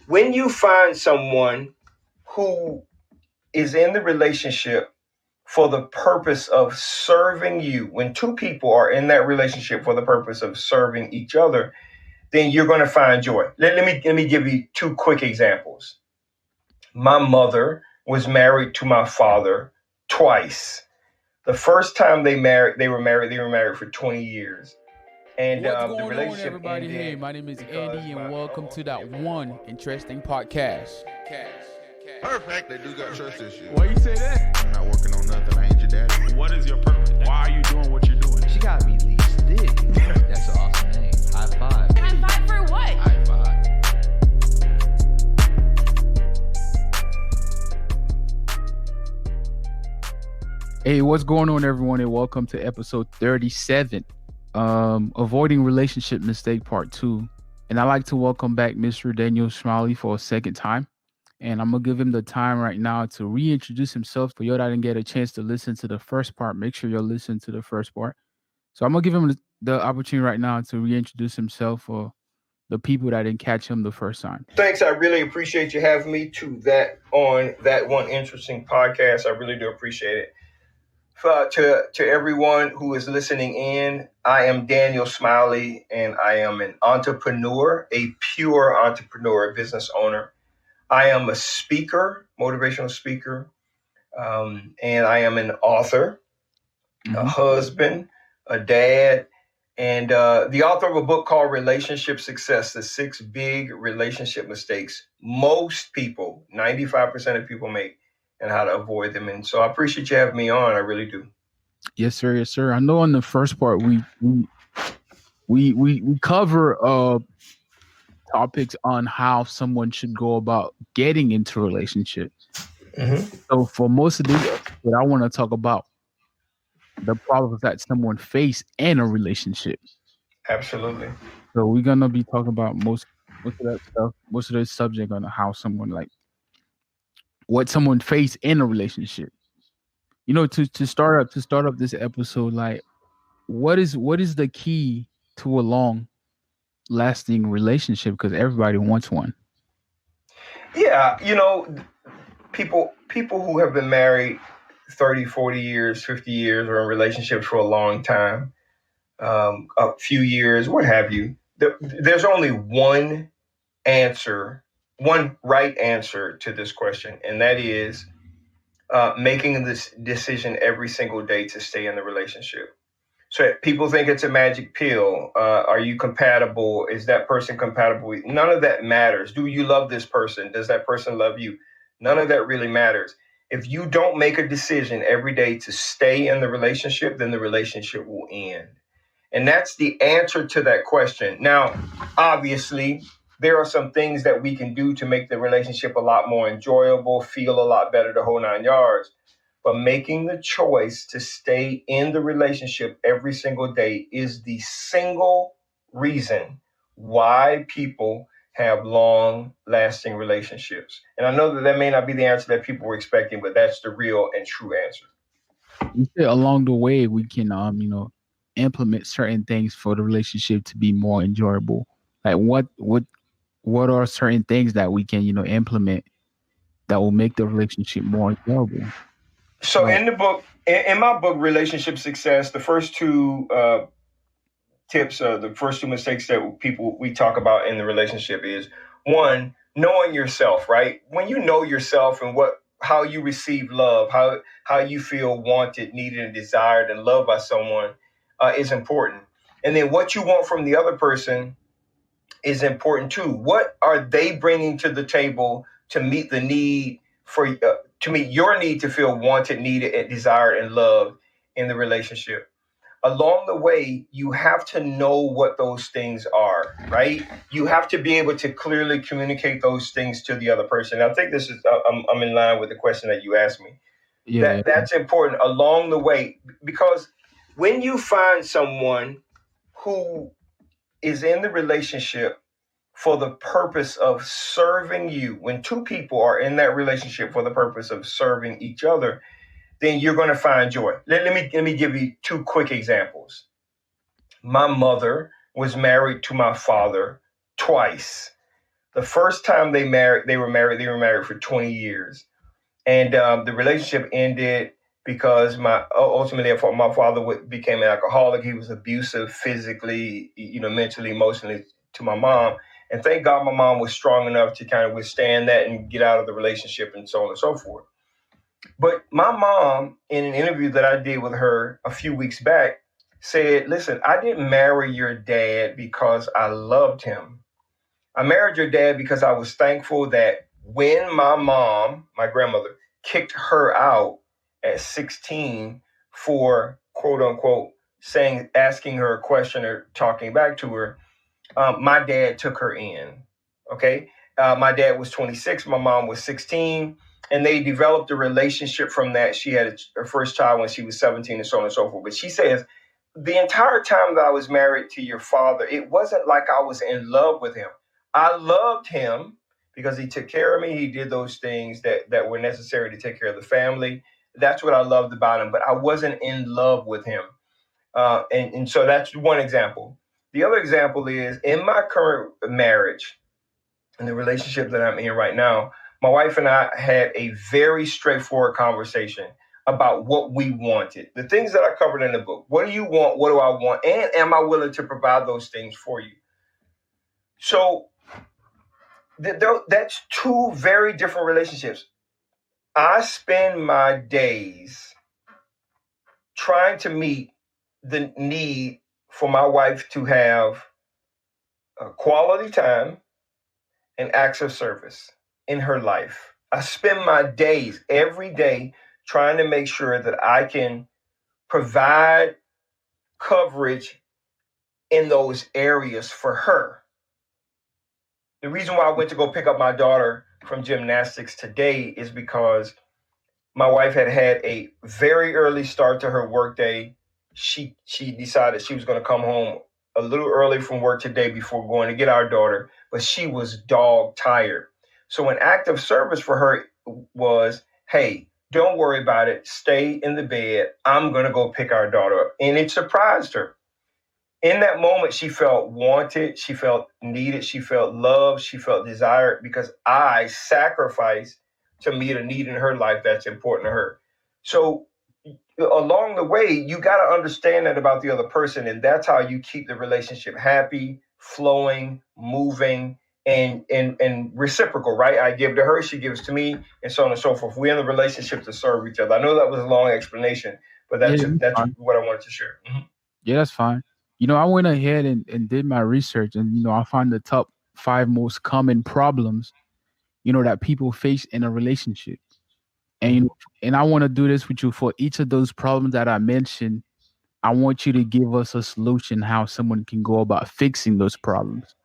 when you find someone who is in the relationship for the purpose of serving you, when two people are in that relationship for the purpose of serving each other, then you're going to find joy. Let me give you two quick examples. My mother was married to my father twice. The first time they were married for 20 years. And What's the going on, relationship everybody? ended Hey, my name is because Andy, and welcome to that one interesting podcast. Perfect. They do got trust issues. Why you say that? I'm not working on nothing. I ain't your daddy. What is your purpose? Why are you doing what you're doing? She gotta be least dig. That's an awesome name. High five. High five for what? High five. Hey, what's going on, everyone, and welcome to episode 37, Avoiding Relationship Mistake Part 2. And I'd like to welcome back Mr. Daniel Smiley for a second time. And I'm going to give him the time right now to reintroduce himself. For you that didn't get a chance to listen to the first part, make sure you'll listen to the first part. So I'm going to give him the opportunity right now to reintroduce himself for the people that didn't catch him the first time. Thanks. I really appreciate you having me to that one interesting podcast. I really do appreciate it. To everyone who is listening in, I am Daniel Smiley, and I am an entrepreneur, a pure entrepreneur, a business owner. I am a speaker, motivational speaker, and I am an author, a husband, a dad, and the author of a book called Relationship Success, the 6 Big Relationship Mistakes most people, 95% of people make, and how to avoid them. And so I appreciate you having me on. I really do. Yes, sir. Yes, sir. I know in the first part we cover topics on how someone should go about getting into a relationship. So for most of these, what I want to talk about the problems that someone face in a relationship. Absolutely. So we're gonna be talking about most of that stuff, most of the subject on how someone what someone face in a relationship. You know, to start up this episode, what is the key to a long lasting relationship? Because everybody wants one. Yeah, people who have been married 30, 40 years, 50 years, or in relationships for a long time, a few years, what have you, there's only one right answer to this question, and that is making this decision every single day to stay in the relationship. So people think it's a magic pill. Are you compatible? Is that person compatible? None of that matters. Do you love this person? Does that person love you? None of that really matters. If you don't make a decision every day to stay in the relationship, then the relationship will end. And that's the answer to that question. Now, obviously, there are some things that we can do to make the relationship a lot more enjoyable, feel a lot better, the whole 9 yards. But making the choice to stay in the relationship every single day is the single reason why people have long-lasting relationships. And I know that may not be the answer that people were expecting, but that's the real and true answer. You said along the way we can implement certain things for the relationship to be more enjoyable. Like what are certain things that we can implement that will make the relationship more enjoyable? So in the book, in my book, Relationship Success, the first two tips, the first two mistakes that we talk about in the relationship is, one, knowing yourself, right? When you know yourself and how you receive love, how you feel wanted, needed, and desired and loved by someone is important. And then what you want from the other person is important too. What are they bringing to the table to meet the need to meet your need to feel wanted, needed, and desired and loved in the relationship? Along the way, you have to know what those things are, right? You have to be able to clearly communicate those things to the other person. I think this is, I'm in line with the question that you asked me. Yeah. That's important along the way, because when you find someone who is in the relationship for the purpose of serving you, when two people are in that relationship for the purpose of serving each other, then you're going to find joy. Let me give you two quick examples. My mother was married to my father twice. The first time they were married for 20 years. And the relationship ended because ultimately my father became an alcoholic. He was abusive physically, mentally, emotionally to my mom. And thank God my mom was strong enough to kind of withstand that and get out of the relationship and so on and so forth. But my mom, in an interview that I did with her a few weeks back, said, listen, I didn't marry your dad because I loved him. I married your dad because I was thankful that when my mom, my grandmother, kicked her out at 16 for quote unquote asking her a question or talking back to her, my dad took her in. Okay. My dad was 26, my mom was 16, and they developed a relationship from that. She had her first child when she was 17 and so on and so forth. But she says, the entire time that I was married to your father, it wasn't like I was in love with him. I loved him because he took care of me. He did those things that were necessary to take care of the family. That's what I loved about him, but I wasn't in love with him. And so that's one example. The other example is in my current marriage, in the relationship that I'm in right now, my wife and I had a very straightforward conversation about what we wanted. The things that I covered in the book. What do you want? What do I want? And am I willing to provide those things for you? So that's two very different relationships. I spend my days trying to meet the need for my wife to have quality time and acts of service in her life. I spend my days every day trying to make sure that I can provide coverage in those areas for her. The reason why I went to go pick up my daughter from gymnastics today is because my wife had a very early start to her workday. She decided she was going to come home a little early from work today before going to get our daughter, but she was dog tired. So an act of service for her was, hey, don't worry about it. Stay in the bed. I'm going to go pick our daughter up. And it surprised her. In that moment, she felt wanted. She felt needed. She felt loved. She felt desired because I sacrificed to meet a need in her life that's important to her. So along the way, you got to understand that about the other person. And that's how you keep the relationship happy, flowing, moving, and reciprocal, right? I give to her, she gives to me, and so on and so forth. We're in the relationship to serve each other. I know that was a long explanation, but that's what I wanted to share. Mm-hmm. Yeah, that's fine. I went ahead and did my research, and I found the top 5 most common problems, that people face in a relationship. And and I want to do this with you for each of those problems that I mentioned. I want you to give us a solution how someone can go about fixing those problems.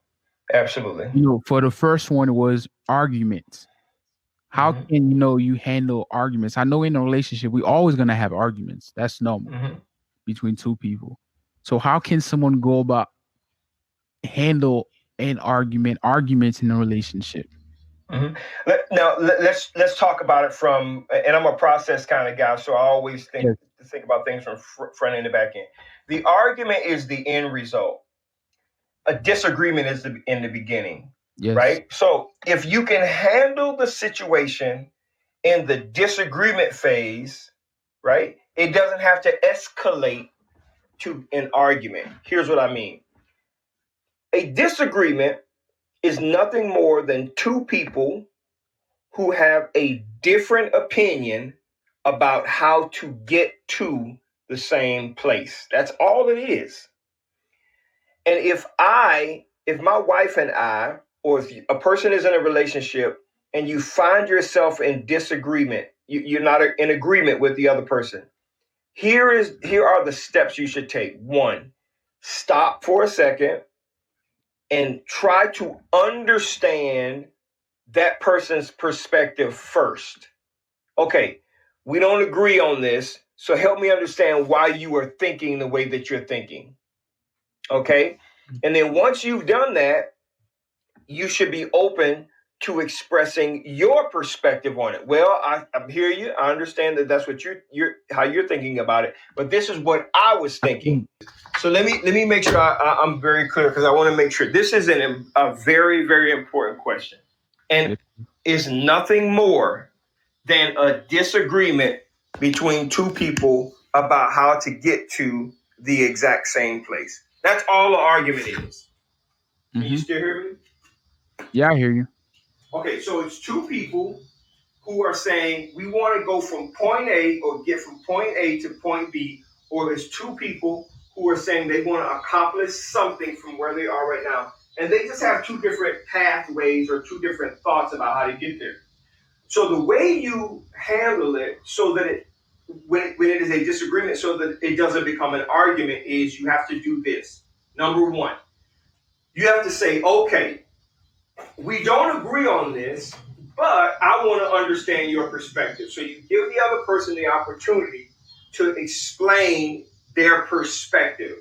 Absolutely. For the first one was arguments. How can you handle arguments? I know in a relationship we always gonna have arguments. That's normal between two people. So how can someone go about handle arguments in a relationship? Let's talk about it from, and I'm a process kind of guy, so I always think about things from front end to back end. The argument is the end result. A disagreement is in the beginning, right? So if you can handle the situation in the disagreement phase, right, it doesn't have to escalate to an argument. Here's what I mean. A disagreement is nothing more than two people who have a different opinion about how to get to the same place. That's all it is. And if my wife and I, or if a person is in a relationship and you find yourself in disagreement, you're not in agreement with the other person. Here are the steps you should take. 1, stop for a second and try to understand that person's perspective first. Okay, we don't agree on this, so help me understand why you are thinking the way that you're thinking. Okay? And then once you've done that, you should be open to expressing your perspective on it. Well, I hear you. I understand that that's what you're how you're thinking about it. But this is what I was thinking. So let me make sure I'm very clear, because I want to make sure this is a very, very important question, and is nothing more than a disagreement between two people about how to get to the exact same place. That's all the argument is. Can you still hear me? Yeah, I hear you. Okay, so it's two people who are saying we want to go from point A or get from point A to point B, or it's two people who are saying they want to accomplish something from where they are right now. And they just have two different pathways or two different thoughts about how to get there. So the way you handle it so that when it is a disagreement, so that it doesn't become an argument, is you have to do this. Number one, you have to say, okay, we don't agree on this, but I want to understand your perspective. So you give the other person the opportunity to explain their perspective.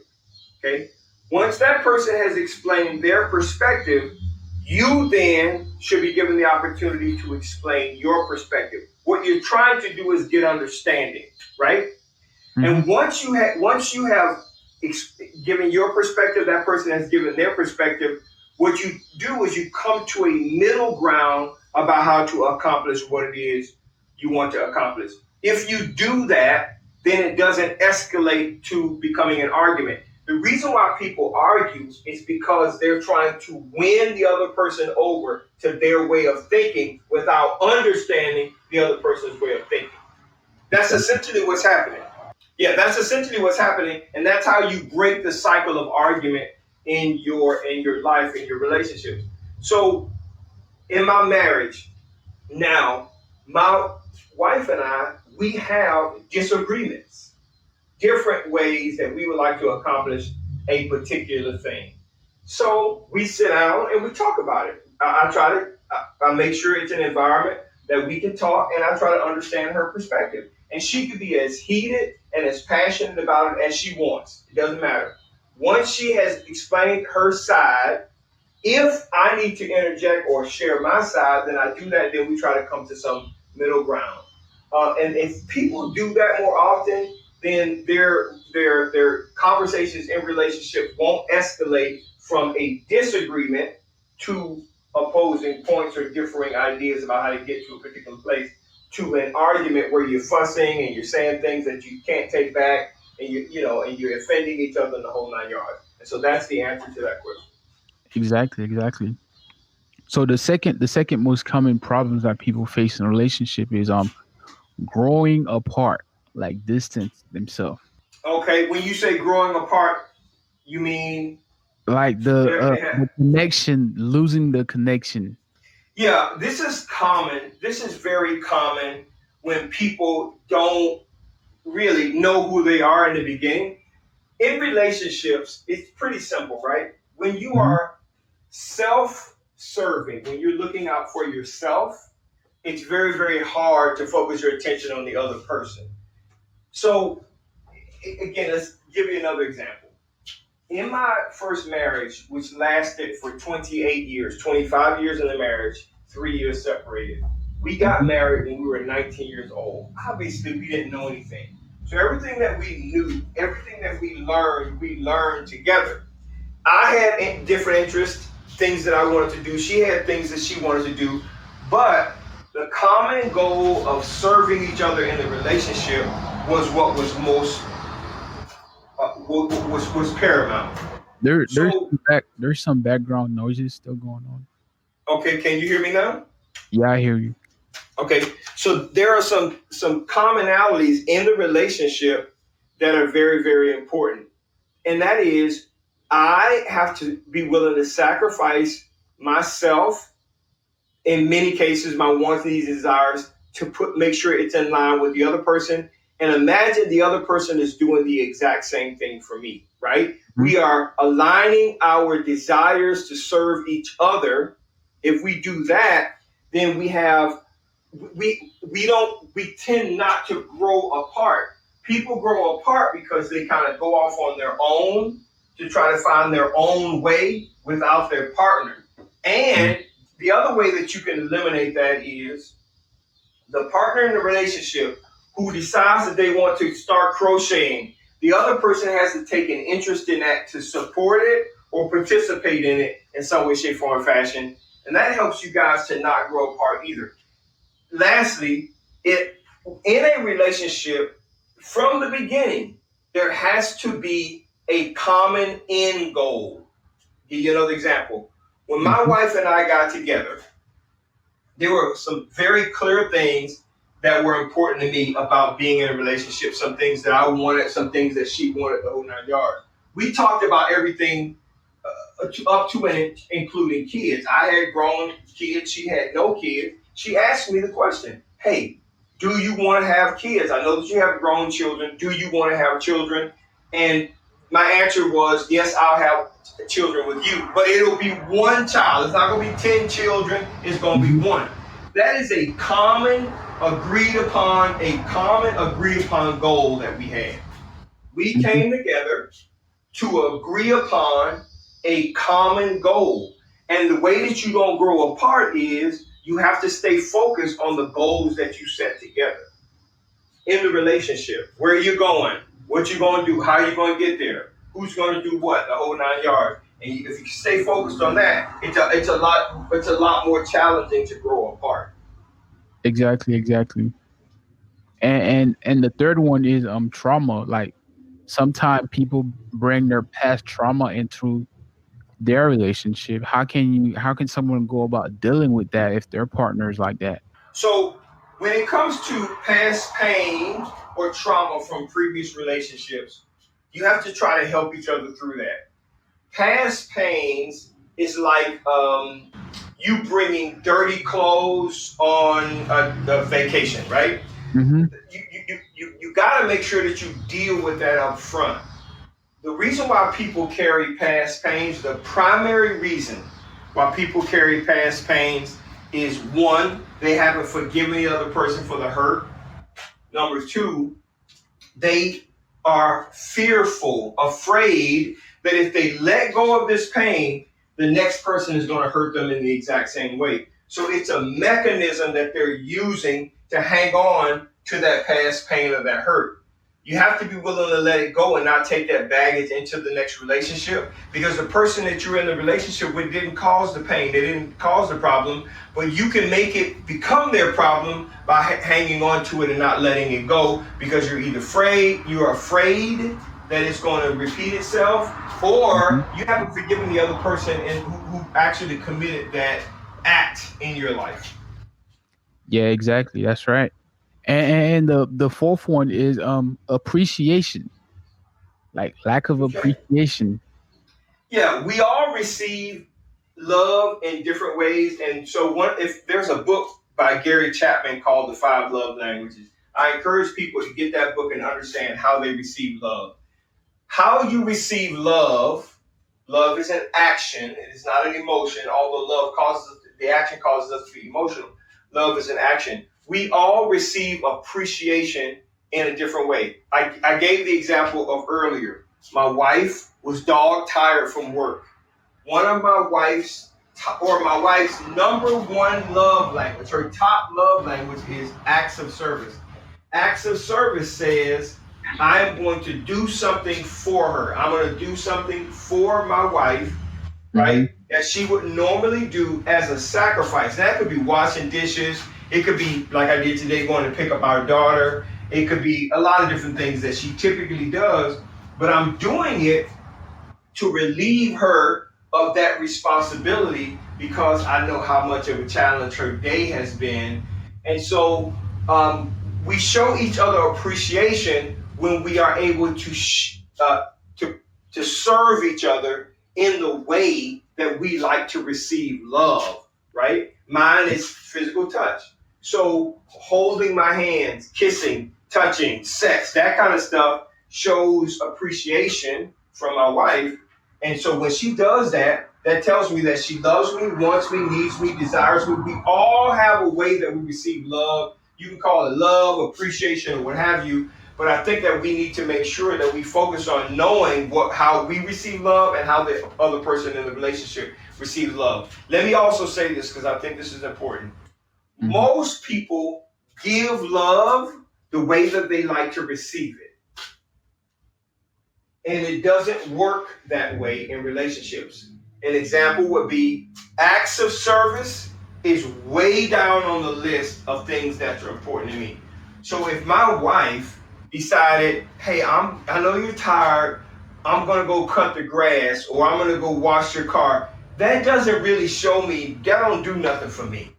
Okay. Once that person has explained their perspective, you then should be given the opportunity to explain your perspective. What you're trying to do is get understanding, right? Mm-hmm. And once you have given your perspective, that person has given their perspective. What you do is you come to a middle ground about how to accomplish what it is you want to accomplish. If you do that, then it doesn't escalate to becoming an argument. The reason why people argue is because they're trying to win the other person over to their way of thinking without understanding the other person's way of thinking. That's essentially what's happening. Yeah, that's essentially what's happening, and that's how you break the cycle of argument in your life, in your relationships. So in my marriage now, my wife and I, we have disagreements, different ways that we would like to accomplish a particular thing. So we sit down and we talk about it. I make sure it's an environment that we can talk, and I try to understand her perspective. And she could be as heated and as passionate about it as she wants. It doesn't matter. Once she has explained her side, if I need to interject or share my side, then I do that. Then we try to come to some middle ground. And if people do that more often, then their conversations in relationship won't escalate from a disagreement to opposing points or differing ideas about how to get to a particular place, to an argument where you're fussing and you're saying things that you can't take back, and you're offending each other in the whole 9 yards. And so that's the answer to that question. Exactly. So the second most common problems that people face in a relationship is growing apart, like distance themselves. Okay, when you say growing apart, you mean like the connection, losing the connection. Yeah, this is common. This is very common when people don't really know who they are in the beginning. In relationships, it's pretty simple, right? When you are self-serving, when you're looking out for yourself, it's very, very hard to focus your attention on the other person. So, again, let's give you another example. In my first marriage, which lasted for 28 years, 25 years in the marriage, 3 years separated, we got married when we were 19 years old. Obviously, we didn't know anything. So everything that we knew, everything that we learned together. I had different interests, things that I wanted to do. She had things that she wanted to do. But the common goal of serving each other in the relationship was what was most was paramount. There's some background noises still going on. Okay, can you hear me now? Yeah, I hear you. Okay, so there are some commonalities in the relationship that are very, very important. And that is, I have to be willing to sacrifice myself, in many cases, my wants, needs, and desires, to make sure it's in line with the other person. And imagine the other person is doing the exact same thing for me, right? Mm-hmm. We are aligning our desires to serve each other. If we do that, then we tend not to grow apart. People grow apart because they kind of go off on their own to try to find their own way without their partner. And The other way that you can eliminate that is the partner in the relationship who decides that they want to start crocheting. The other person has to take an interest in that to support it or participate in it in some way, shape, form, or fashion. And that helps you guys to not grow apart either. Lastly, in a relationship, from the beginning, there has to be a common end goal. Give you another example. When my wife and I got together, there were some very clear things that were important to me about being in a relationship. Some things that I wanted, some things that she wanted, the whole 9 yards. We talked about everything up to and including kids. I had grown kids. She had no kids. She asked me the question, hey, do you want to have kids? I know that you have grown children. Do you want to have children? And my answer was, yes, I'll have children with you, but it'll be one child. It's not going to be 10 children. It's going to be one. That is a common agreed upon goal that we had. We came together to agree upon a common goal. And the way that you don't grow apart is you have to stay focused on the goals that you set together in the relationship. Where are you going? What you going to do? How are you going to get there? Who's going to do what? The whole 9 yards. And if you stay focused on that, it's a lot more challenging to grow apart. Exactly. And the third one is trauma. Like sometimes people bring their past trauma into their relationship. How can someone go about dealing with that if their partner is like that? So when it comes to past pain or trauma from previous relationships, you have to try to help each other through that. Past pains is like you bringing dirty clothes on a vacation, right? Mm-hmm. You got to make sure that you deal with that up front. The reason why people carry past pains, the primary reason why people carry past pains is one, they haven't forgiven the other person for the hurt. Number two, they are fearful, afraid that if they let go of this pain, the next person is going to hurt them in the exact same way. So it's a mechanism that they're using to hang on to that past pain or that hurt. You have to be willing to let it go and not take that baggage into the next relationship, because the person that you're in the relationship with didn't cause the pain. They didn't cause the problem, but you can make it become their problem by hanging on to it and not letting it go, because you're afraid that it's going to repeat itself, or you haven't forgiven the other person and who actually committed that act in your life. Yeah, exactly. That's right. And the fourth one is appreciation. Like lack of Okay. appreciation. Yeah, we all receive love in different ways. And so if there's a book by Gary Chapman called The 5 Love Languages, I encourage people to get that book and understand how they receive love. How you receive love is an action. It is not an emotion, although the action causes us to be emotional. Love is an action. We all receive appreciation in a different way. I gave the example of earlier. My wife was dog tired from work. One of my wife's number one love language, her top love language, is acts of service. Acts of service says, I'm going to do something for her. I'm going to do something for my wife, right? That she would normally do as a sacrifice. That could be washing dishes. It could be, like I did today, going to pick up our daughter. It could be a lot of different things that she typically does, but I'm doing it to relieve her of that responsibility because I know how much of a challenge her day has been. And so we show each other appreciation when we are able to serve each other in the way that we like to receive love, right? Mine is physical touch. So holding my hands, kissing, touching, sex, that kind of stuff shows appreciation from my wife. And so when she does that, that tells me that she loves me, wants me, needs me, desires me. We all have a way that we receive love. You can call it love, appreciation, or what have you. But I think that we need to make sure that we focus on knowing how we receive love and how the other person in the relationship receive love. Let me also say this because I think this is important. Mhm. Most people give love the way that they like to receive it. And it doesn't work that way in relationships. An example would be acts of service is way down on the list of things that are important to me. So if my wife decided, hey, I know you're tired, I'm gonna go cut the grass or I'm gonna go wash your car, that doesn't really show me, that don't do nothing for me.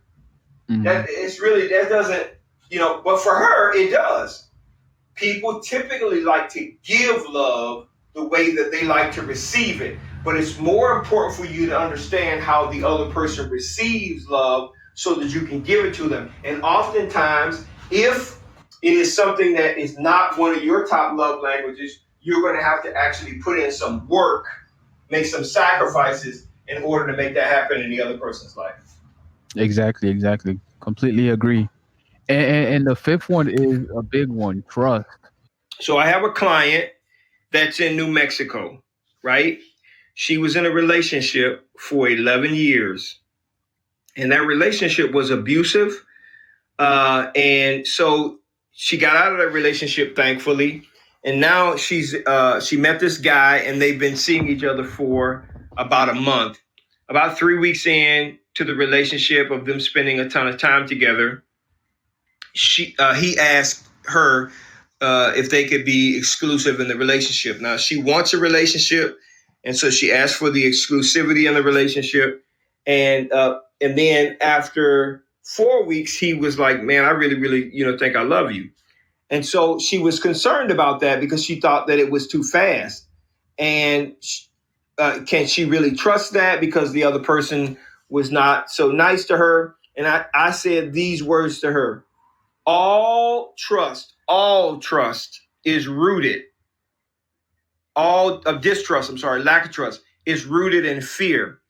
Mhm. That doesn't, but for her, it does. People typically like to give love the way that they like to receive it. But it's more important for you to understand how the other person receives love so that you can give it to them. And oftentimes, if it is something that is not one of your top love languages, you're going to have to actually put in some work, make some sacrifices in order to make that happen in the other person's life. Exactly. Completely agree. And the fifth one is a big one, trust. So I have a client that's in New Mexico, right? She was in a relationship for 11 years, and that relationship was abusive. And so she got out of that relationship, thankfully. And now she met this guy, and they've been seeing each other for about a month. About 3 weeks in to the relationship of them spending a ton of time together, he asked her if they could be exclusive in the relationship. Now she wants a relationship, and so she asked for the exclusivity in the relationship. And then after 4 weeks, he was like, "Man, I really, really, think I love you." And so she was concerned about that because she thought that it was too fast. And can she really trust that because the other person was not so nice to her? And I said these words to her: all trust is rooted. Lack of trust is rooted in fear.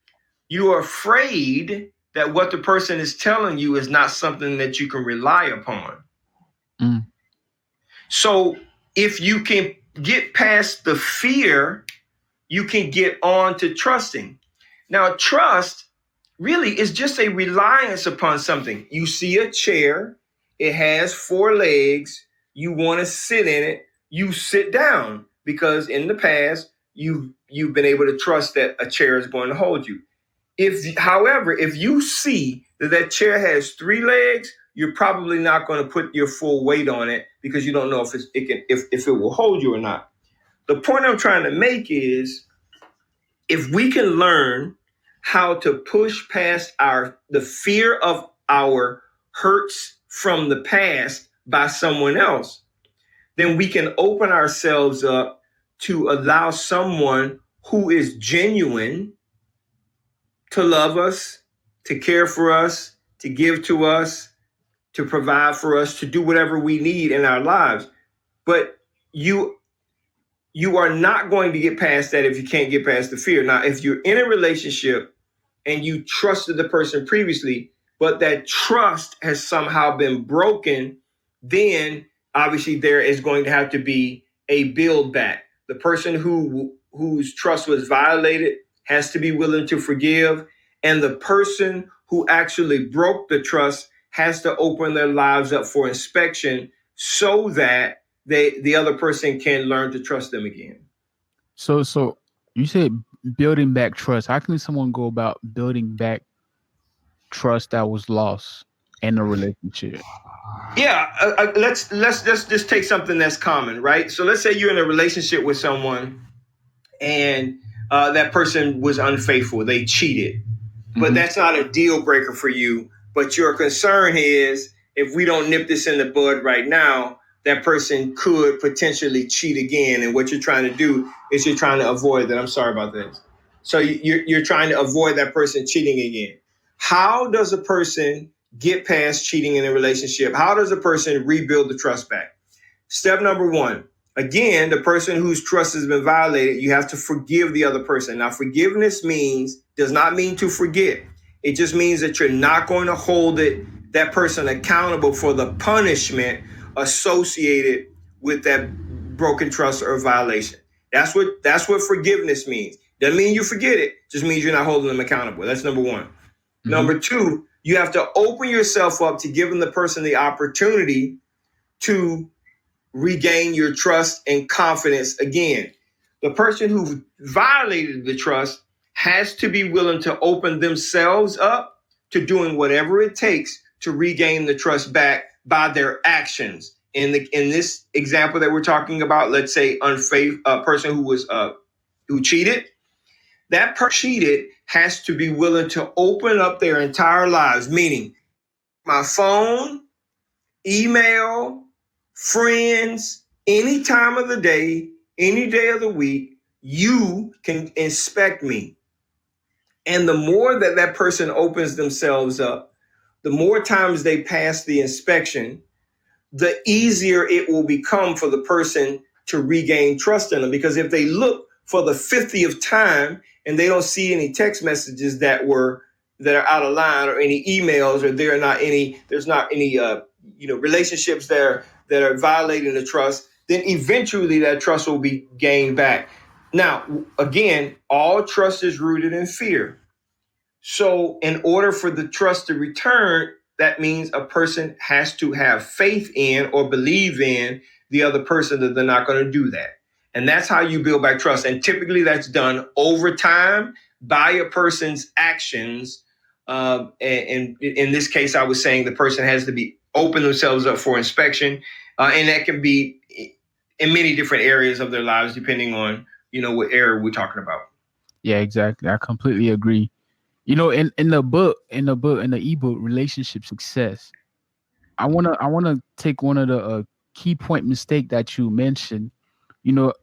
You are afraid that what the person is telling you is not something that you can rely upon. Mm. So if you can get past the fear, you can get on to trusting. Now, trust really is just a reliance upon something. You see a chair, it has 4 legs, you want to sit in it, you sit down because in the past you've been able to trust that a chair is going to hold you. However, if you see that chair has 3 legs, you're probably not going to put your full weight on it because you don't know if it will hold you or not. The point I'm trying to make is if we can learn how to push past the fear of our hurts from the past by someone else, then we can open ourselves up to allow someone who is genuine to love us, to care for us, to give to us, to provide for us, to do whatever we need in our lives. But you are not going to get past that if you can't get past the fear. Now, if you're in a relationship and you trusted the person previously, but that trust has somehow been broken, then obviously there is going to have to be a build back. The person whose trust was violated has to be willing to forgive, and the person who actually broke the trust has to open their lives up for inspection so that the other person can learn to trust them again. So you said building back trust. How can someone go about building back trust that was lost in a relationship? Yeah, let's just take something that's common, right? So let's say you're in a relationship with someone and that person was unfaithful, they cheated, but that's not a deal breaker for you. But your concern is if we don't nip this in the bud right now, that person could potentially cheat again. And what you're trying to do is you're trying to avoid that. I'm sorry about this. So you're trying to avoid that person cheating again. How does a person get past cheating in a relationship? How does a person rebuild the trust back? Step number 1, again, the person whose trust has been violated, you have to forgive the other person. Now, forgiveness does not mean to forget. It just means that you're not going to hold that person accountable for the punishment associated with that broken trust or violation. That's what forgiveness means. Doesn't mean you forget it, just means you're not holding them accountable. That's number one. Mm-hmm. Number two, you have to open yourself up to giving the person the opportunity to regain your trust and confidence again. The person who violated the trust has to be willing to open themselves up to doing whatever it takes to regain the trust back by their actions. In this example that we're talking about, let's say a person who cheated. That person cheated has to be willing to open up their entire lives, meaning my phone, email, friends, any time of the day, any day of the week, you can inspect me. And the more that person opens themselves up, the more times they pass the inspection, the easier it will become for the person to regain trust in them. Because if they look for the 50th time and they don't see any text messages that are out of line, or any emails, or there's not any relationships that are violating the trust, then eventually that trust will be gained back. Now, again, all trust is rooted in fear. So in order for the trust to return, that means a person has to have faith in or believe in the other person that they're not going to do that. And that's how you build back trust. And typically that's done over time by a person's actions. And in this case, I was saying the person has to be open themselves up for inspection. And that can be in many different areas of their lives, depending on, what area we're talking about. Yeah, exactly. I completely agree. In the ebook, Relationship Success, I wanna take one of the key point mistake that you mentioned.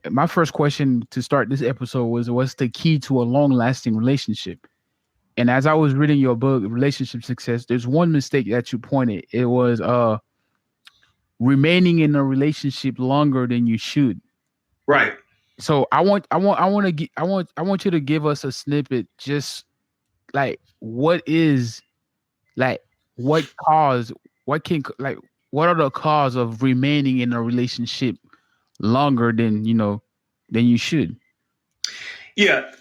My first question to start this episode was, what's the key to a long lasting relationship? And as I was reading your book, Relationship Success, there's one mistake that you pointed. It was remaining in a relationship longer than you should. Right. So I want you to give us a snippet, just like what are the cause of remaining in a relationship longer than you should? Yeah,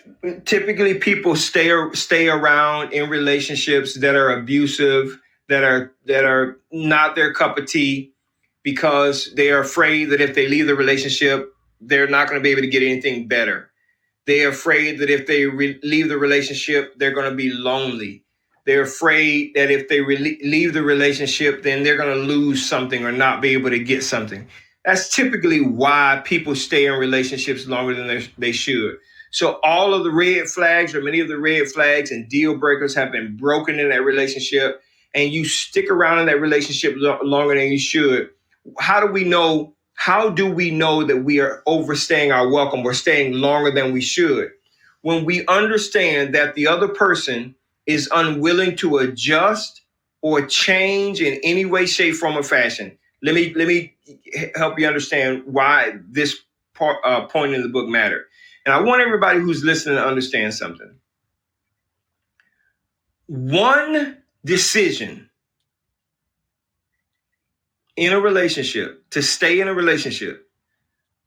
typically people stay around in relationships that are abusive, that are not their cup of tea, because they are afraid that if they leave the relationship, they're not going to be able to get anything better. They're afraid that if they leave the relationship, they're going to be lonely. They're afraid that if they leave the relationship, then they're going to lose something or not be able to get something. That's typically why people stay in relationships longer than they should. So all of the red flags, or many of the red flags and deal breakers, have been broken in that relationship, and you stick around in that relationship longer than you should. How do we know that we are overstaying our welcome or staying longer than we should? When we understand that the other person is unwilling to adjust or change in any way, shape, form, or fashion. Let me help you understand why this point in the book mattered. And I want everybody who's listening to understand something. One decision in a relationship, to stay in a relationship,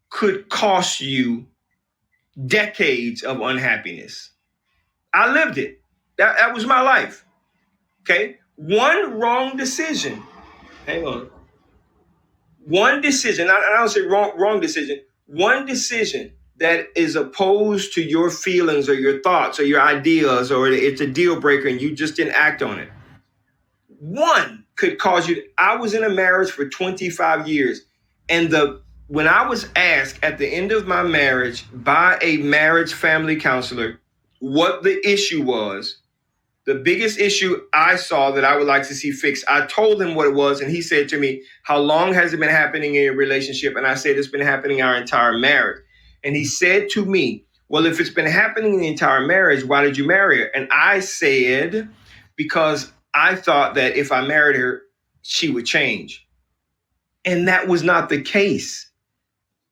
could cost you decades of unhappiness. I lived it. That was my life. Okay? One wrong decision. Hang on. One decision, I don't say wrong decision. One decision that is opposed to your feelings or your thoughts or your ideas, or it's a deal breaker and you just didn't act on it. One could cause you. I was in a marriage for 25 years. And when I was asked at the end of my marriage by a marriage family counselor what the issue was, the biggest issue I saw that I would like to see fixed, I told him what it was, and he said to me, "How long has it been happening in your relationship?" And I said, "It's been happening our entire marriage." And he said to me, "Well, if it's been happening in the entire marriage, why did you marry her?" And I said, "Because I thought that if I married her, she would change." And that was not the case.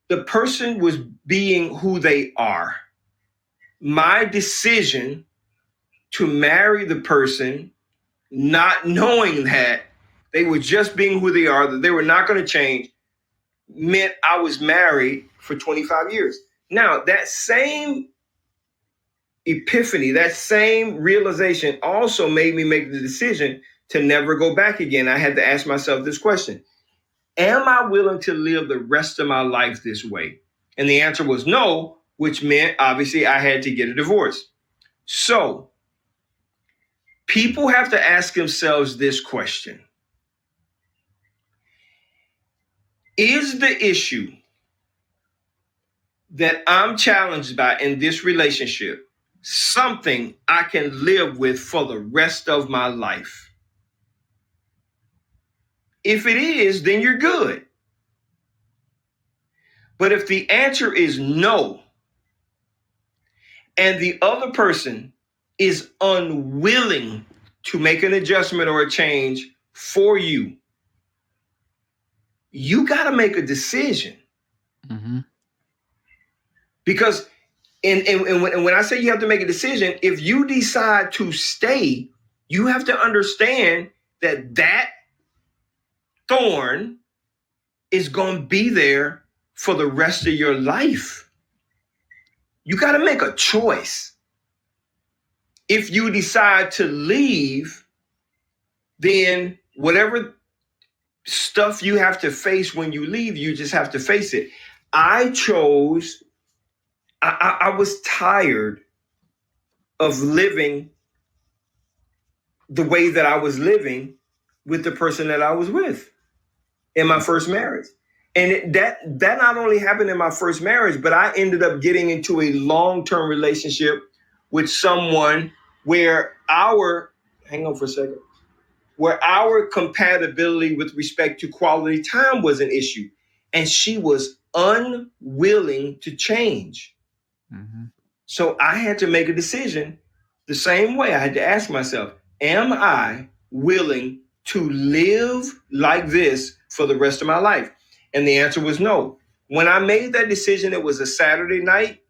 The person was being who they are. My decision to marry the person, not knowing that they were just being who they are, that they were not going to change, meant I was married for 25 years. Now, that same epiphany, that same realization also made me make the decision to never go back again. I had to ask myself this question: am I willing to live the rest of my life this way? And the answer was no, which meant obviously I had to get a divorce. So people have to ask themselves this question: is the issue that I'm challenged by in this relationship something I can live with for the rest of my life? If it is, then you're good. But if the answer is no, and the other person is unwilling to make an adjustment or a change for you, you got to make a decision. Mm-hmm. Because and when I say you have to make a decision, if you decide to stay, you have to understand that that thorn is going to be there for the rest of your life. You got to make a choice. If you decide to leave, then whatever stuff you have to face when you leave, you just have to face it. I was tired of living the way that I was living with the person that I was with in my first marriage. And that not only happened in my first marriage, but I ended up getting into a long-term relationship with someone where our compatibility with respect to quality time was an issue. And she was unwilling to change. Mm-hmm. So I had to make a decision the same way. I had to ask myself, am I willing to live like this for the rest of my life? And the answer was no. When I made that decision, it was a Saturday night.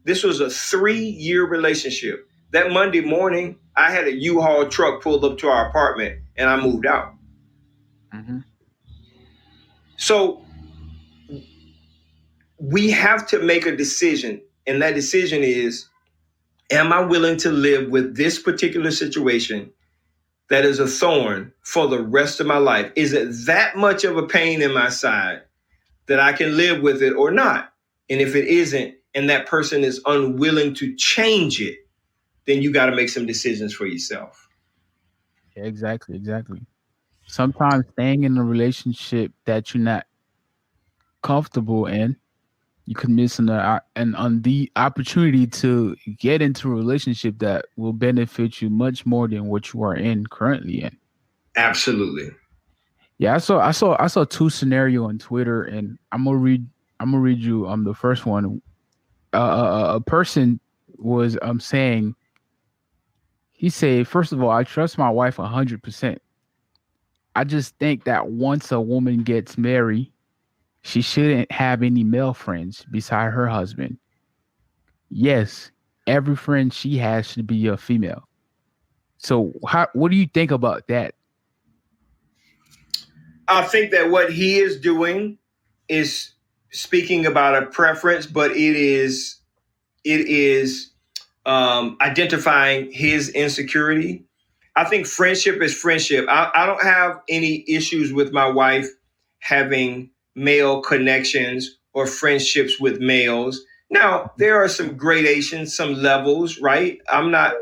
This was a 3-year relationship. That Monday morning, I had a U-Haul truck pulled up to our apartment and I moved out. Mm-hmm. So we have to make a decision. And that decision is, am I willing to live with this particular situation that is a thorn for the rest of my life? Is it that much of a pain in my side that I can live with it or not? And if it isn't, and that person is unwilling to change it, then you got to make some decisions for yourself. Yeah, exactly. Sometimes staying in a relationship that you're not comfortable in, you could miss on the opportunity to get into a relationship that will benefit you much more than what you are in currently in. Absolutely. Yeah, I saw two scenario on Twitter, and I'm gonna read you the first one. A person was saying, he said, first of all, I trust my wife 100%. I just think that once a woman gets married, she shouldn't have any male friends beside her husband. Yes, every friend she has should be a female. So, what do you think about that? I think that what he is doing is speaking about a preference, but it is identifying his insecurity. I think friendship is friendship. I don't have any issues with my wife having male connections or friendships with males. Now, there are some gradations, some levels, right? I'm not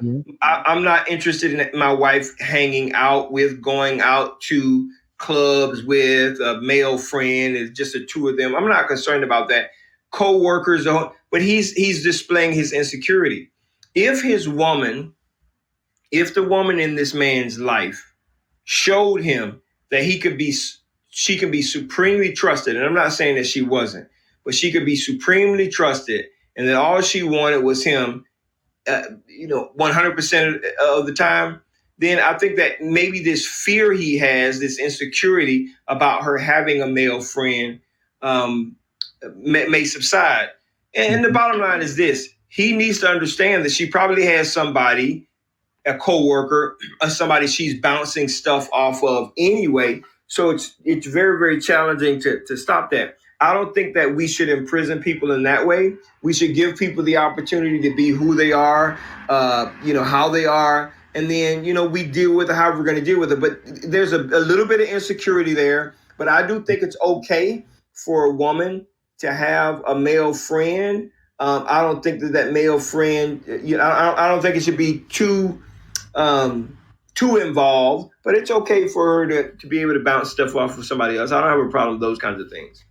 interested in my wife hanging out with, going out to clubs with a male friend. It's just the two of them. I'm not concerned about that. Co-workers, but he's displaying his insecurity. If the woman in this man's life showed him that she could be supremely trusted, and I'm not saying that she wasn't, but she could be supremely trusted, and that all she wanted was him, 100% of the time, then I think that maybe this fear he has, this insecurity about her having a male friend, may subside. And the bottom line is this: he needs to understand that she probably has somebody, a coworker, or somebody she's bouncing stuff off of anyway. So it's very, very challenging to stop that. I don't think that we should imprison people in that way. We should give people the opportunity to be who they are, how they are, and then we deal with it however we're going to deal with it. But there's a little bit of insecurity there. But I do think it's okay for a woman to have a male friend. I don't think that male friend, I don't think it should be too involved, but it's okay for her to be able to bounce stuff off of somebody else. I don't have a problem with those kinds of things.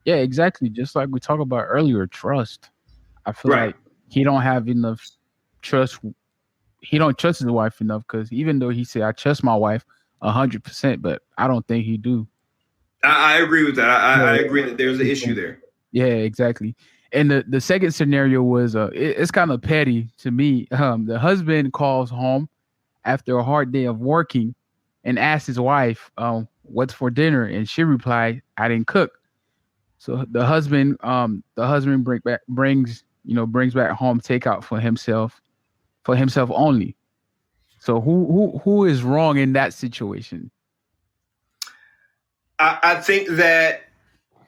Yeah, exactly. Just like we talked about earlier, trust. I feel Right. like he don't have enough trust. He don't trust his wife enough because even though he said I trust my wife 100%, but I don't think he do. I agree with that. I Yeah. agree that there's an issue there. Yeah, exactly. And the second scenario was it's kind of petty to me. The husband calls home after a hard day of working and asks his wife, "What's for dinner?" And she replied, "I didn't cook." So the husband brings back home takeout for himself only. So who is wrong in that situation? I think that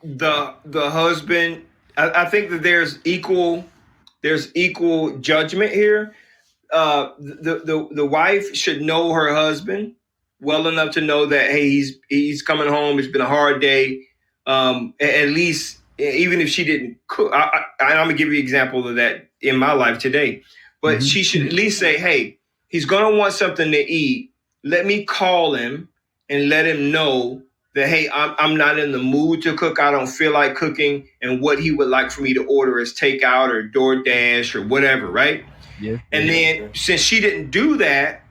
the husband. I think that there's equal judgment here. The wife should know her husband well enough to know that, hey, he's coming home. It's been a hard day. At least, even if she didn't cook, I'm gonna give you an example of that in my life today. But Mhm. she should at least say, hey, he's gonna want something to eat. Let me call him and let him know that, hey, I'm not in the mood to cook. I don't feel like cooking, and what he would like for me to order is takeout or DoorDash or whatever, right? Yes, And yes. then since she didn't do that,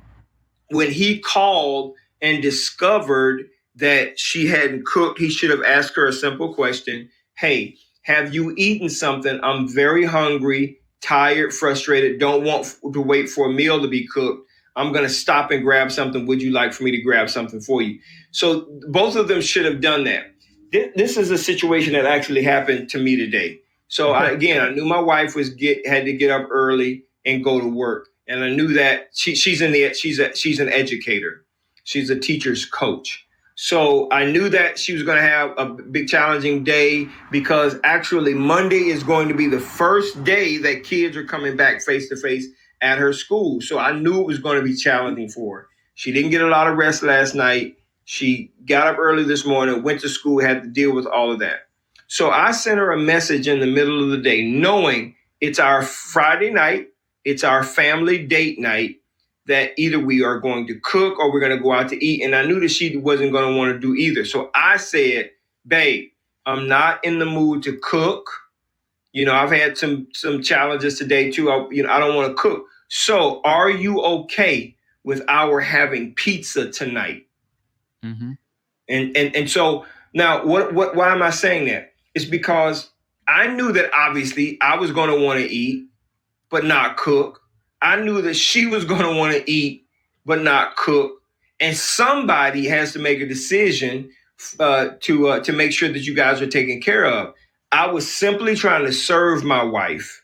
when he called and discovered that she hadn't cooked, he should have asked her a simple question. Hey, have you eaten something? I'm very hungry, tired, frustrated, don't want to wait for a meal to be cooked. I'm going to stop and grab something. Would you like for me to grab something for you? So both of them should have done that. This is a situation that actually happened to me today. So I knew my wife had to get up early and go to work, and I knew that she's an educator. She's a teacher's coach. So I knew that she was going to have a big challenging day because actually Monday is going to be the first day that kids are coming back face to face at her school. So I knew it was going to be challenging for her. She didn't get a lot of rest last night. She got up early this morning, went to school, had to deal with all of that. So I sent her a message in the middle of the day, knowing it's our Friday night, it's our family date night, that either we are going to cook or we're going to go out to eat. And I knew that she wasn't going to want to do either. So I said, babe, I'm not in the mood to cook. I've had some challenges today too. I don't want to cook. So are you okay with our having pizza tonight? Mm-hmm. And so now why am I saying that? It's because I knew that obviously I was going to want to eat, but not cook. I knew that she was going to want to eat, but not cook. And somebody has to make a decision to make sure that you guys are taken care of. I was simply trying to serve my wife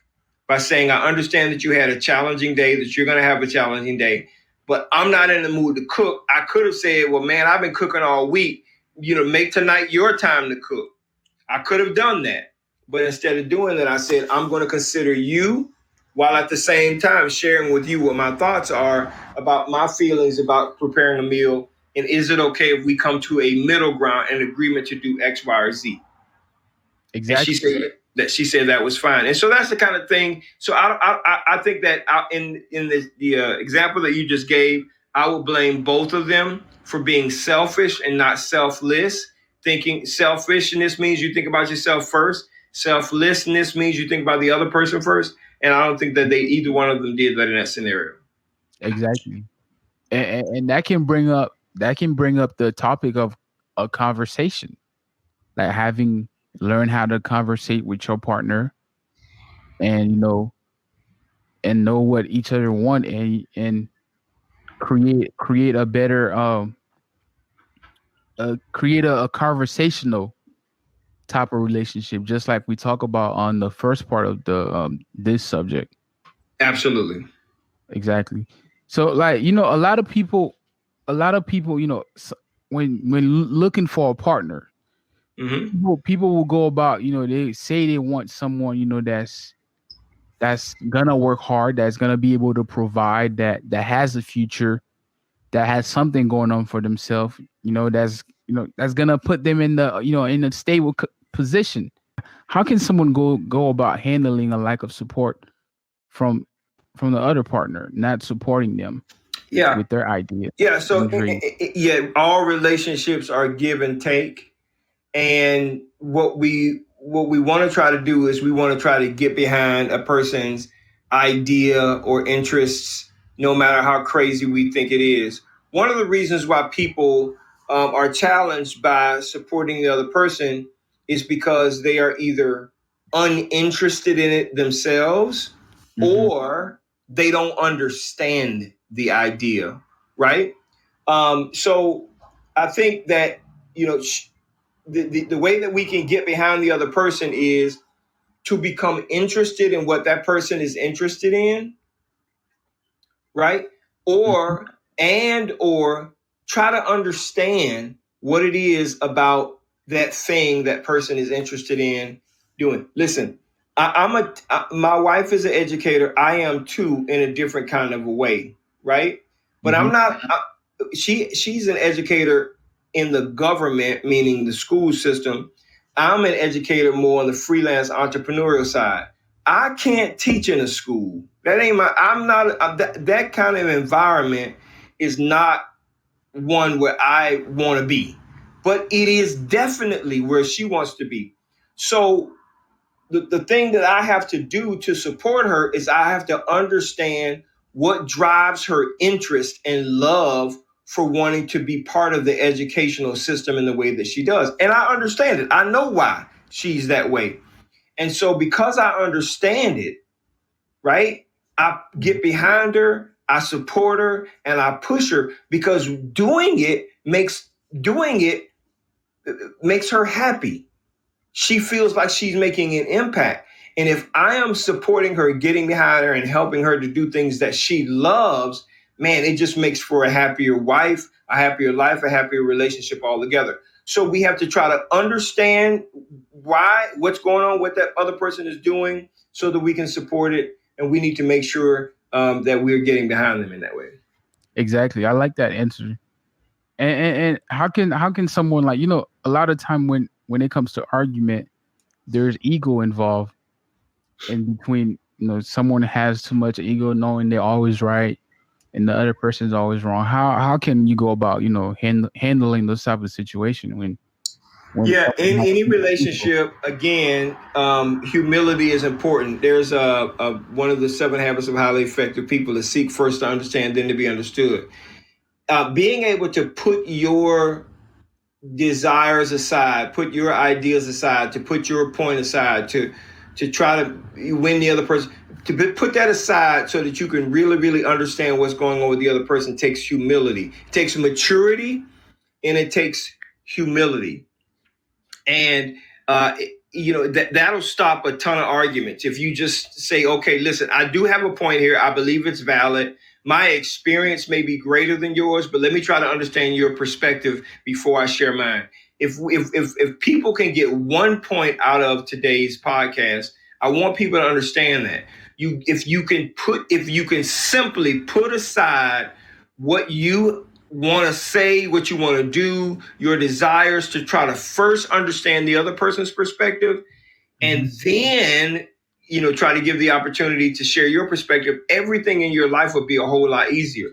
by saying, I understand that you had a challenging day, that you're going to have a challenging day, but I'm not in the mood to cook. I could have said, well, man, I've been cooking all week. Make tonight your time to cook. I could have done that. But instead of doing that, I said, I'm going to consider you, while at the same time sharing with you what my thoughts are about my feelings about preparing a meal. And is it okay if we come to a middle ground and agreement to do X, Y, or Z? Exactly. And she said that was fine. And so that's the kind of thing. So I think that in the example that you just gave, I will blame both of them for being selfish and not selfless. Thinking selfishness means you think about yourself first. Selflessness means you think about the other person first. And I don't think that either one of them did that in that scenario. Exactly. And that can bring up the topic of a conversation, like having learn how to conversate with your partner, and know what each other want, and create a better create a conversational type of relationship, just like we talk about on the first part of the this subject. Absolutely. Exactly. So, like, a lot of people, when looking for a partner, People will go about, they say they want someone, that's gonna work hard, that's gonna be able to provide, that has a future, that has something going on for themselves, that's gonna put them in the, in a stable position. How can someone go about handling a lack of support from the other partner, not supporting them Yeah. with their ideas Yeah. So, and dreams? all relationships are give and take. And what we want to try to do is we want to try to get behind a person's idea or interests, no matter how crazy we think it is. One of the reasons why people are challenged by supporting the other person is because they are either uninterested in it themselves, or they don't understand the idea, right? So I think that, the way that we can get behind the other person is to become interested in what that person is interested in, right? Or try to understand what it is about that thing that person is interested in doing. Listen, my wife is an educator. I am too, in a different kind of a way, right? But I'm not. She's an educator in the government, meaning the school system. I'm an educator more on the freelance entrepreneurial side. I can't teach in a school. That ain't my. I'm not that kind of environment is not one where I want to be, but it is definitely where she wants to be. So the thing that I have to do to support her is I have to understand what drives her interest and love for wanting to be part of the educational system in the way that she does. And I understand it. I know why she's that way. And so because I understand it, right, I get behind her, I support her, and I push her because doing it makes her happy. She feels like she's making an impact. And if I am supporting her, getting behind her, and helping her to do things that she loves, man, it just makes for a happier wife, a happier life, a happier relationship altogether. So we have to try to understand what's going on, what that other person is doing, so that we can support it. And we need to make sure that we're getting behind them in that way. Exactly. I like that answer. And how can someone, like, a lot of time when it comes to argument, there's ego involved in between. Someone has too much ego, knowing they're always right and the other person's always wrong. How can you go about handling those type of situation when Yeah, someone in has any too much ego? relationship, again, humility is important. There's one of the 7 habits of highly effective people is seek first to understand, then to be understood. Being able to put your desires aside, put your ideas aside, to put your point aside, to try to win the other person, put that aside so that you can really, really understand what's going on with the other person takes humility. It takes maturity, and it takes humility. And that'll stop a ton of arguments if you just say, okay, listen, I do have a point here. I believe it's valid. My experience may be greater than yours, but let me try to understand your perspective before I share mine. If people can get 1 point out of today's podcast, I want people to understand that if you can simply put aside what you want to say, what you want to do, your desires, to try to first understand the other person's perspective, and then try to give the opportunity to share your perspective, everything in your life would be a whole lot easier.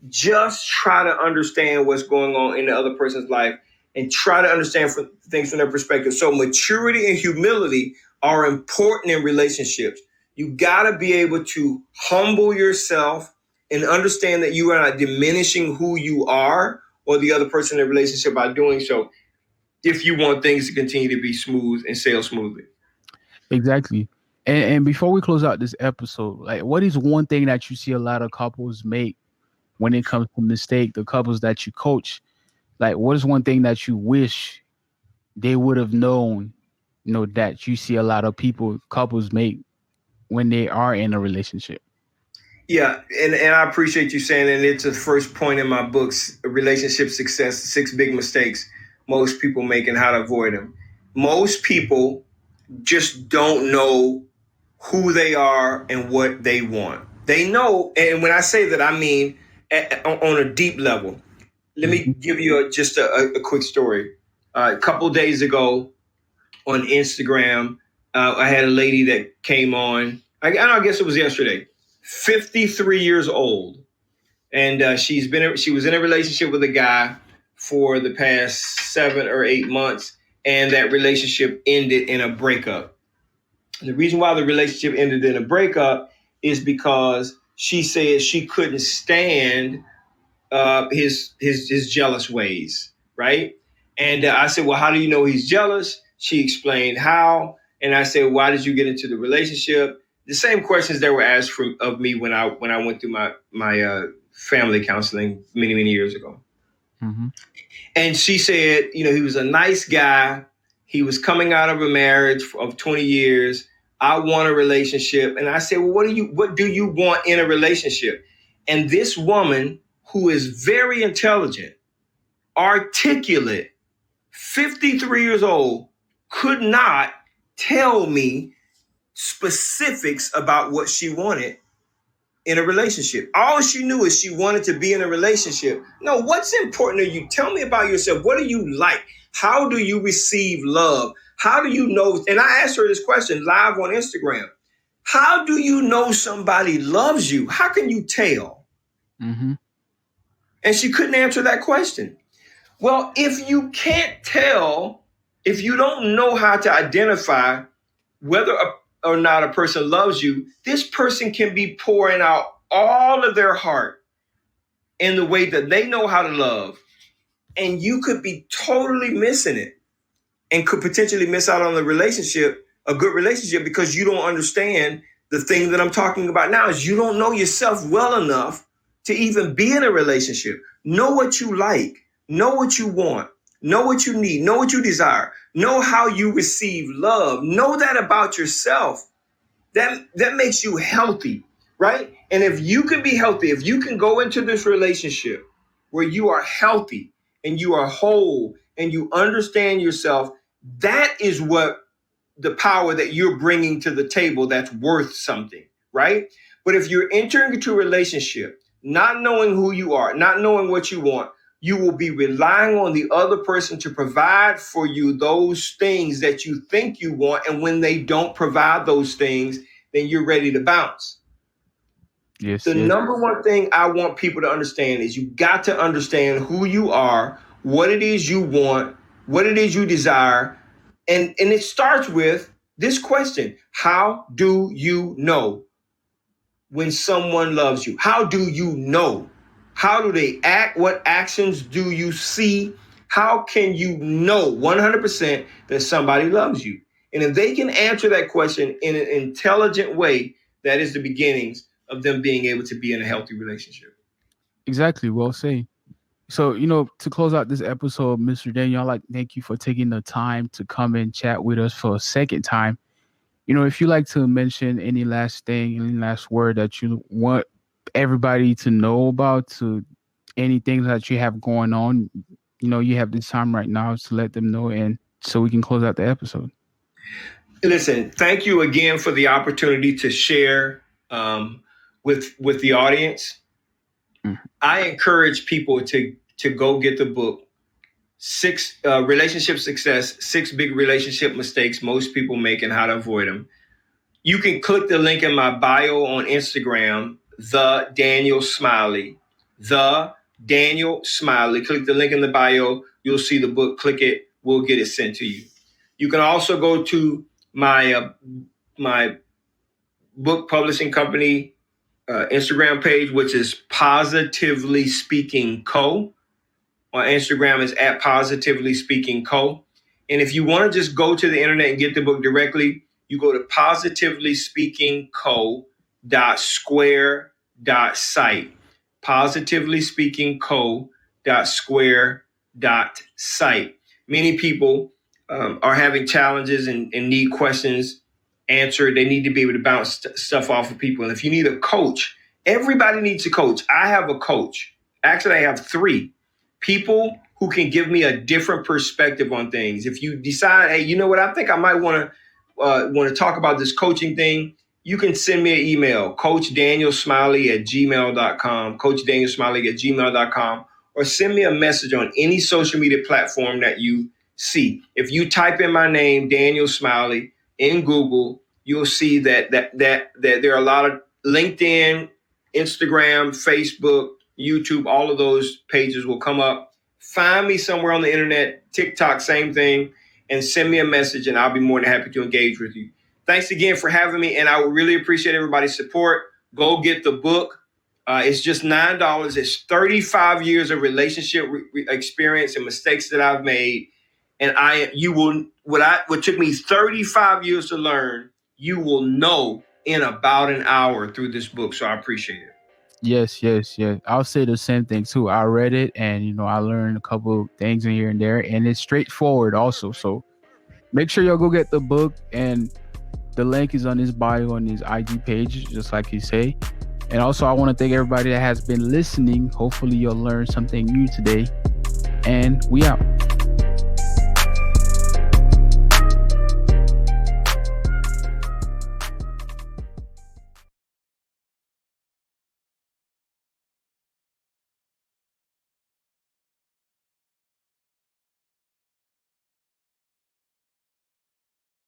Just try to understand what's going on in the other person's life and try to understand things from their perspective. So maturity and humility are important in relationships. You got to be able to humble yourself and understand that you are not diminishing who you are or the other person in the relationship by doing so, if you want things to continue to be smooth and sail smoothly. Exactly. And before we close out this episode, like, what is one thing that you see a lot of couples make when it comes to mistake, the couples that you coach? Like, what is one thing that you wish they would have known, that you see a lot of couples make when they are in a relationship? Yeah, and I appreciate you saying that. It's the first point in my books, Relationship Success, 6 Big Mistakes Most People Make and How to Avoid Them. most people just don't know who they are and what they want. They know, and when I say that, I mean on a deep level. Let me give you just a quick story. A couple days ago on Instagram, I had a lady that came on. I guess it was yesterday. 53 years old, and she was in a relationship with a guy for the past 7 or 8 months, and that relationship ended in a breakup. The reason why the relationship ended in a breakup is because she said she couldn't stand his jealous ways, right? And I said, well, how do you know he's jealous? She explained how, and I said, why did you get into the relationship? The same questions that were asked of me when I went through my family counseling many years ago. Mm-hmm. And she said, he was a nice guy. He was coming out of a marriage of 20 years. I want a relationship. And I said, well, what do you want in a relationship? And this woman, who is very intelligent, articulate, 53 years old, could not tell me specifics about what she wanted in a relationship. All she knew is she wanted to be in a relationship. No, what's important to you? Tell me about yourself. What do you like? How do you receive love? How do you know? And I asked her this question live on Instagram. How do you know somebody loves you? How can you tell? Mm-hmm. And she couldn't answer that question. Well, if you can't tell, if you don't know how to identify whether or not a person loves you, this person can be pouring out all of their heart in the way that they know how to love. And you could be totally missing it and could potentially miss out on the relationship, a good relationship, because you don't understand the thing that I'm talking about now is you don't know yourself well enough to even be in a relationship. Know what you like, know what you want, know what you need, know what you desire, know how you receive love, know that about yourself. That makes you healthy, right? And if you can be healthy, if you can go into this relationship where you are healthy and you are whole and you understand yourself, that is what the power that you're bringing to the table that's worth something, right? But if you're entering into a relationship, not knowing who you are, not knowing what you want, you will be relying on the other person to provide for you those things that you think you want. And when they don't provide those things, then you're ready to bounce. Yes. The number one thing I want people to understand is you got to understand who you are, what it is you want, what it is you desire. And it starts with this question: how do you know when someone loves you? How do you know? How do they act? What actions do you see? How can you know 100% that somebody loves you? And if they can answer that question in an intelligent way, that is the beginnings of them being able to be in a healthy relationship. Exactly. Well said. So, to close out this episode, Mr. Daniel, I'd like to thank you for taking the time to come and chat with us for a second time. If you like to mention any last thing, any last word that you want everybody to know about, to anything that you have going on, you have this time right now to let them know, and so we can close out the episode. Listen, thank you again for the opportunity to share with the audience. Mm-hmm. I encourage people to go get the book, Relationship Success, 6 Big Relationship Mistakes Most People Make and How to Avoid Them. You can click the link in my bio on Instagram, the Daniel Smiley, the Daniel Smiley. Click the link in the bio. You'll see the book. Click it. We'll get it sent to you. You can also go to my book publishing company Instagram page, which is Positively Speaking Co. On Instagram is at Positively Speaking Co. And if you want to just go to the internet and get the book directly, you go to positivelyspeakingco.square.site. Positivelyspeakingco.square.site. Many people are having challenges and need questions answered. They need to be able to bounce stuff off of people. And if you need a coach, everybody needs a coach. I have a coach. Actually, I have 3 people who can give me a different perspective on things. If you decide, hey, you know what, I think I might want to talk about this coaching thing, you can send me an email, coachdanielsmiley@gmail.com, coachdanielsmiley@gmail.com, or send me a message on any social media platform that you see. If you type in my name, Daniel Smiley, in Google, you'll see that there are a lot of LinkedIn, Instagram, Facebook, YouTube, all of those pages will come up. Find me somewhere on the internet, TikTok, same thing, and send me a message, and I'll be more than happy to engage with you. Thanks again for having me, and I would really appreciate everybody's support. Go get the book. It's just $9. It's 35 years of relationship experience and mistakes that I've made, and what took me 35 years to learn, you will know in about an hour through this book. So I appreciate it. Yes. I'll say the same thing too. I read it, and I learned a couple things in here and there, and it's straightforward also. So make sure y'all go get the book, and the link is on his bio on his IG page, just like he say. And also, I want to thank everybody that has been listening. Hopefully, you'll learn something new today, and we out.